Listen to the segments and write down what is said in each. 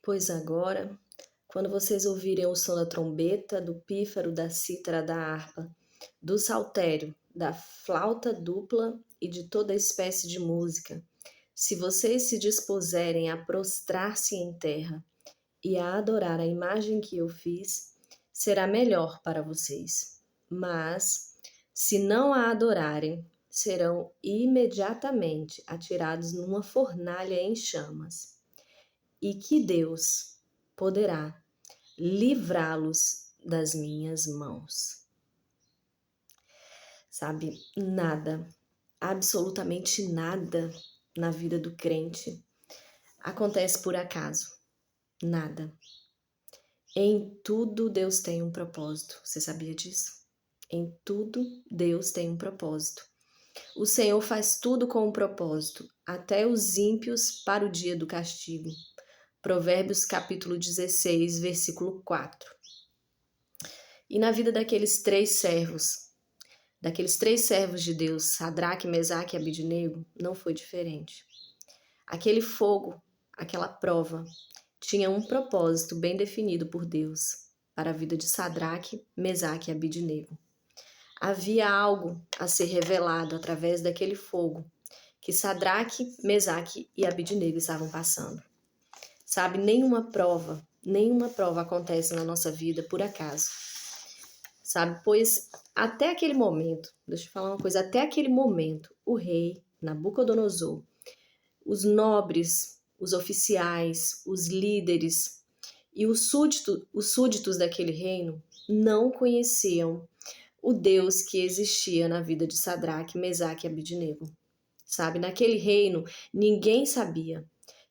Pois agora, quando vocês ouvirem o som da trombeta, do pífaro, da cítara, da harpa, do saltério, da flauta dupla e de toda espécie de música, se vocês se dispuserem a prostrar-se em terra e a adorar a imagem que eu fiz, será melhor para vocês. Mas, se não a adorarem, serão imediatamente atirados numa fornalha em chamas. E que Deus poderá livrá-los das minhas mãos. Sabe, nada, absolutamente nada na vida do crente acontece por acaso. Nada. Em tudo Deus tem um propósito. Você sabia disso? Em tudo Deus tem um propósito. O Senhor faz tudo com um propósito, até os ímpios para o dia do castigo. Provérbios capítulo 16, versículo 4. E na vida daqueles três servos de Deus, Sadraque, Mesaque e Abidnego, não foi diferente. Aquele fogo, aquela prova, tinha um propósito bem definido por Deus para a vida de Sadraque, Mesaque e Abidnego. Havia algo a ser revelado através daquele fogo que Sadraque, Mesaque e Abidnego estavam passando. Sabe, nenhuma prova acontece na nossa vida por acaso. Sabe, pois até aquele momento, deixa eu falar uma coisa, até aquele momento, o rei Nabucodonosor, os nobres, os oficiais, os líderes e os súditos daquele reino não conheciam o Deus que existia na vida de Sadraque, Mesaque e Abidnego. Sabe, naquele reino, ninguém sabia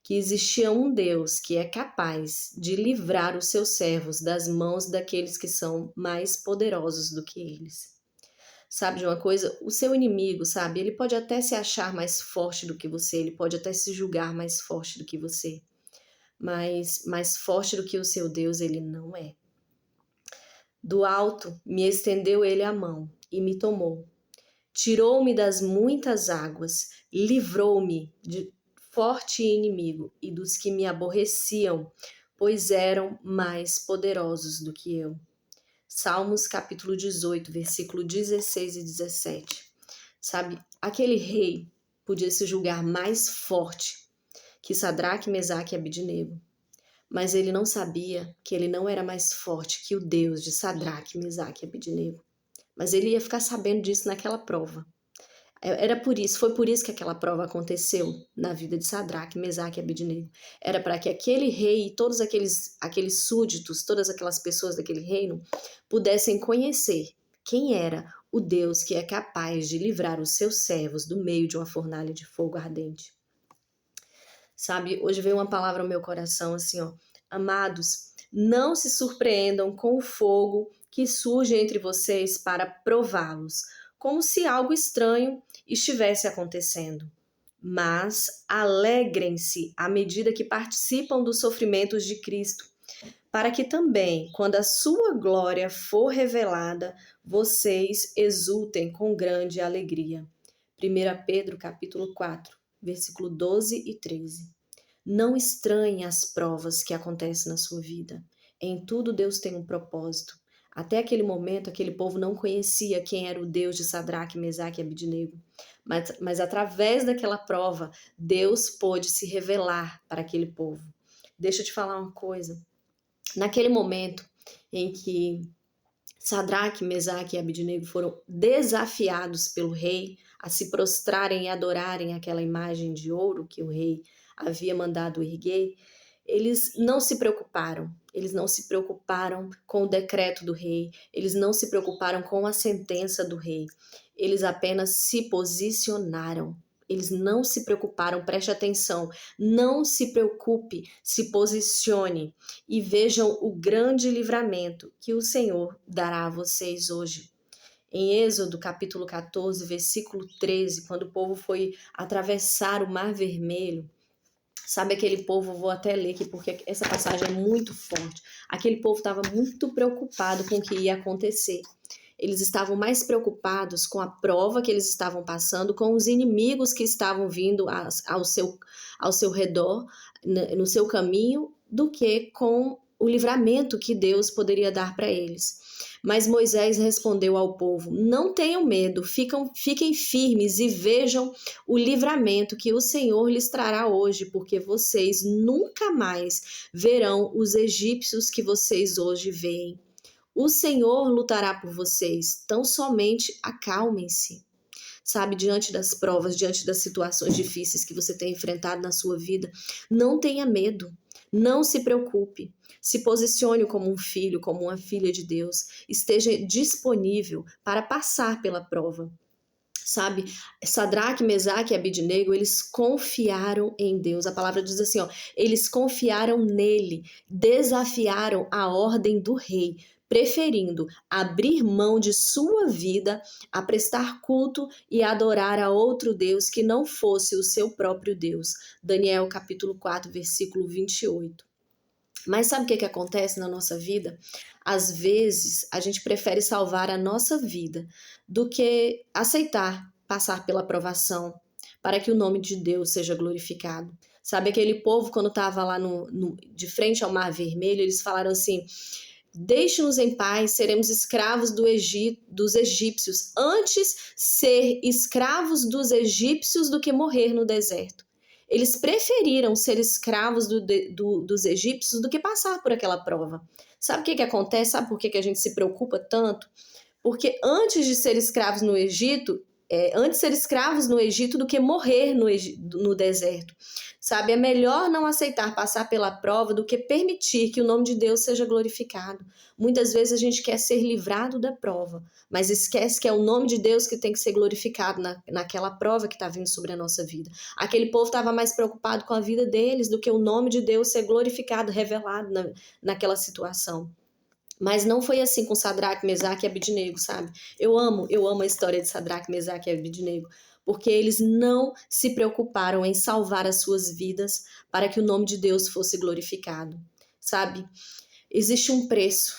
que existia um Deus que é capaz de livrar os seus servos das mãos daqueles que são mais poderosos do que eles. Sabe de uma coisa? O seu inimigo, sabe, ele pode até se achar mais forte do que você, ele pode até se julgar mais forte do que você, mas mais forte do que o seu Deus ele não é. Do alto me estendeu ele a mão e me tomou. Tirou-me das muitas águas, livrou-me de forte inimigo e dos que me aborreciam, pois eram mais poderosos do que eu. Salmos capítulo 18, versículo 16 e 17. Sabe, aquele rei podia se julgar mais forte que Sadraque, Mesaque e Abidnego, mas ele não sabia que ele não era mais forte que o Deus de Sadraque, Mesaque e Abidnego. Mas ele ia ficar sabendo disso naquela prova. Foi por isso que aquela prova aconteceu na vida de Sadraque, Mesaque e Abidnego. Era para que aquele rei e todos aqueles súditos, todas aquelas pessoas daquele reino, pudessem conhecer quem era o Deus que é capaz de livrar os seus servos do meio de uma fornalha de fogo ardente. Sabe, hoje veio uma palavra ao meu coração assim, ó. Amados, não se surpreendam com o fogo que surge entre vocês para prová-los, como se algo estranho estivesse acontecendo. Mas alegrem-se à medida que participam dos sofrimentos de Cristo, para que também, quando a sua glória for revelada, vocês exultem com grande alegria. 1 Pedro capítulo 4, versículo 12 e 13. Não estranhe as provas que acontecem na sua vida. Em tudo Deus tem um propósito. Até aquele momento, aquele povo não conhecia quem era o Deus de Sadraque, Mesaque e Abidnego. Mas através daquela prova, Deus pôde se revelar para aquele povo. Deixa eu te falar uma coisa. Naquele momento em que Sadraque, Mesaque e Abidnego foram desafiados pelo rei a se prostrarem e adorarem aquela imagem de ouro que o rei havia mandado erguer, eles não se preocuparam com o decreto do rei, eles não se preocuparam com a sentença do rei, eles apenas se posicionaram. Eles não se preocuparam, preste atenção, não se preocupe, se posicione e vejam o grande livramento que o Senhor dará a vocês hoje. Em Êxodo capítulo 14, versículo 13, quando o povo foi atravessar o Mar Vermelho, sabe aquele povo, vou até ler aqui porque essa passagem é muito forte, aquele povo estava muito preocupado com o que ia acontecer. Eles estavam mais preocupados com a prova que eles estavam passando, com os inimigos que estavam vindo ao seu redor, no seu caminho, do que com o livramento que Deus poderia dar para eles. Mas Moisés respondeu ao povo: não tenham medo, fiquem firmes e vejam o livramento que o Senhor lhes trará hoje, porque vocês nunca mais verão os egípcios que vocês hoje veem. O Senhor lutará por vocês, tão somente acalmem-se. Sabe, diante das provas, diante das situações difíceis que você tem enfrentado na sua vida, não tenha medo, não se preocupe. Se posicione como um filho, como uma filha de Deus. Esteja disponível para passar pela prova. Sabe, Sadraque, Mesaque e Abidnego, eles confiaram em Deus. A palavra diz assim, ó, eles confiaram nele, desafiaram a ordem do rei, preferindo abrir mão de sua vida a prestar culto e adorar a outro Deus que não fosse o seu próprio Deus. Daniel capítulo 4, versículo 28. Mas sabe o que acontece na nossa vida? Às vezes, a gente prefere salvar a nossa vida do que aceitar passar pela provação para que o nome de Deus seja glorificado. Sabe aquele povo, quando estava lá de frente ao Mar Vermelho, eles falaram assim: deixe-nos em paz, seremos escravos dos egípcios. Antes ser escravos dos egípcios do que morrer no deserto. Eles preferiram ser escravos dos egípcios do que passar por aquela prova. Sabe o que acontece? Sabe por que a gente se preocupa tanto? Porque antes de ser escravos no Egito, antes de ser escravos no Egito do que morrer no deserto. Sabe, é melhor não aceitar passar pela prova do que permitir que o nome de Deus seja glorificado. Muitas vezes a gente quer ser livrado da prova, mas esquece que é o nome de Deus que tem que ser glorificado naquela prova que está vindo sobre a nossa vida. Aquele povo estava mais preocupado com a vida deles do que o nome de Deus ser glorificado, revelado naquela situação. Mas não foi assim com Sadraque, Mesaque e Abidnego, sabe? Eu amo a história de Sadraque, Mesaque e Abidnego, porque eles não se preocuparam em salvar as suas vidas para que o nome de Deus fosse glorificado, sabe? Existe um preço,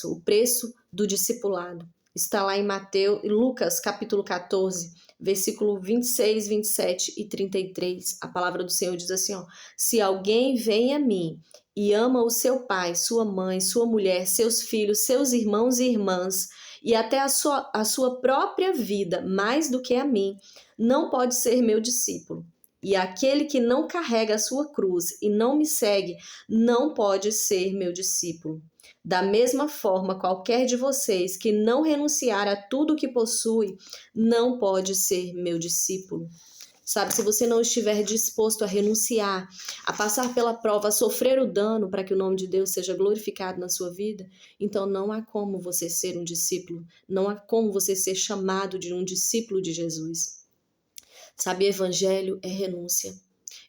o preço do discipulado. Está lá em Lucas capítulo 14, versículo 26, 27 e 33. A palavra do Senhor diz assim, ó: se alguém vem a mim e ama o seu pai, sua mãe, sua mulher, seus filhos, seus irmãos e irmãs, e até a sua própria vida, mais do que a mim, não pode ser meu discípulo. E aquele que não carrega a sua cruz e não me segue, não pode ser meu discípulo. Da mesma forma, qualquer de vocês que não renunciar a tudo que possui, não pode ser meu discípulo. Sabe, se você não estiver disposto a renunciar, a passar pela prova, a sofrer o dano para que o nome de Deus seja glorificado na sua vida, então não há como você ser um discípulo, não há como você ser chamado de um discípulo de Jesus. Sabe, evangelho é renúncia.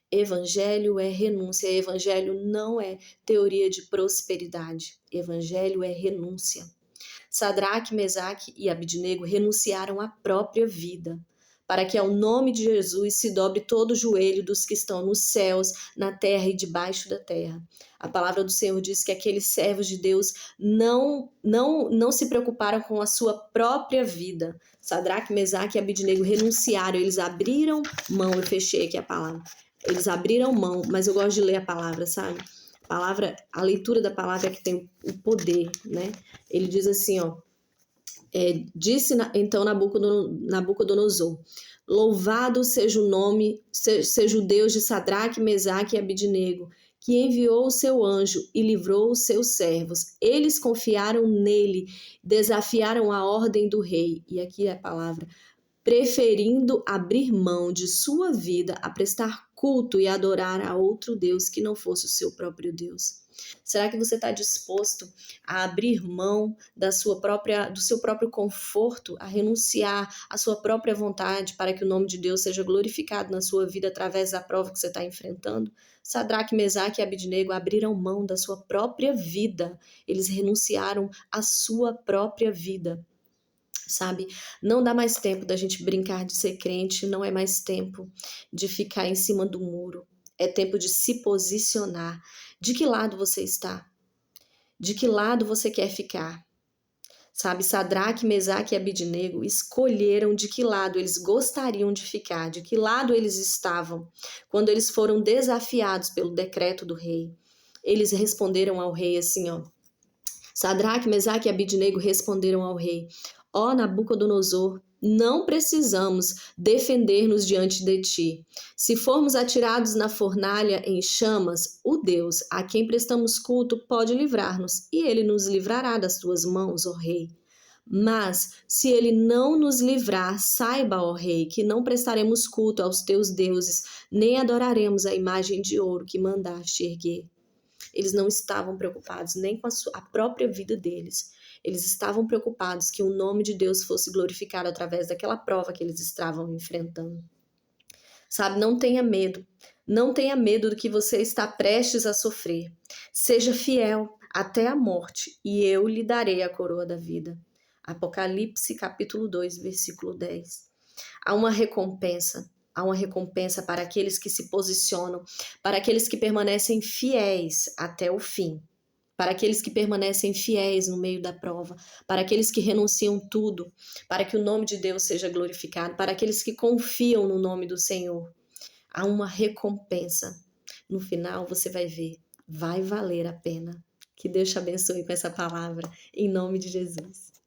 Evangelho é renúncia. Evangelho não é teoria de prosperidade. Evangelho é renúncia. Sadraque, Mesaque e Abidnego renunciaram à própria vida, para que ao nome de Jesus se dobre todo o joelho dos que estão nos céus, na terra e debaixo da terra. A palavra do Senhor diz que aqueles servos de Deus não se preocuparam com a sua própria vida. Sadraque, Mesaque e Abidnego renunciaram, eles abriram mão. Eu fechei aqui a palavra. Eles abriram mão, mas eu gosto de ler a palavra, sabe? A leitura da palavra é que tem o poder, né? Ele diz assim, ó: disse então Nabucodonosor: louvado seja o Deus de Sadraque, Mesaque e Abidnego, que enviou o seu anjo e livrou os seus servos. Eles confiaram nele, desafiaram a ordem do rei. E aqui é a palavra: preferindo abrir mão de sua vida a prestar culto e adorar a outro Deus que não fosse o seu próprio Deus. Será que você está disposto a abrir mão do seu próprio conforto, a renunciar à sua própria vontade para que o nome de Deus seja glorificado na sua vida através da prova que você está enfrentando? Sadraque, Mesaque e Abidnego abriram mão da sua própria vida. Eles renunciaram à sua própria vida. Sabe, não dá mais tempo da gente brincar de ser crente, não é mais tempo de ficar em cima do muro. É tempo de se posicionar. De que lado você está? De que lado você quer ficar? Sabe, Sadraque, Mesaque e Abidnego escolheram de que lado eles gostariam de ficar, de que lado eles estavam, quando eles foram desafiados pelo decreto do rei. Eles responderam ao rei assim, ó. Sadraque, Mesaque e Abidnego responderam ao rei: Ó Nabucodonosor, não precisamos defender-nos diante de ti. Se formos atirados na fornalha em chamas, o Deus a quem prestamos culto pode livrar-nos, e ele nos livrará das tuas mãos, ó rei. Mas, se ele não nos livrar, saiba, ó rei, que não prestaremos culto aos teus deuses, nem adoraremos a imagem de ouro que mandaste erguer. Eles não estavam preocupados nem com a própria vida deles. Eles estavam preocupados que o nome de Deus fosse glorificado através daquela prova que eles estavam enfrentando. Sabe, não tenha medo. Não tenha medo do que você está prestes a sofrer. Seja fiel até a morte, e eu lhe darei a coroa da vida. Apocalipse capítulo 2, versículo 10. Há uma recompensa. Há uma recompensa para aqueles que se posicionam, para aqueles que permanecem fiéis até o fim, para aqueles que permanecem fiéis no meio da prova, para aqueles que renunciam tudo, para que o nome de Deus seja glorificado, para aqueles que confiam no nome do Senhor. Há uma recompensa. No final você vai ver, vai valer a pena. Que Deus te abençoe com essa palavra, em nome de Jesus.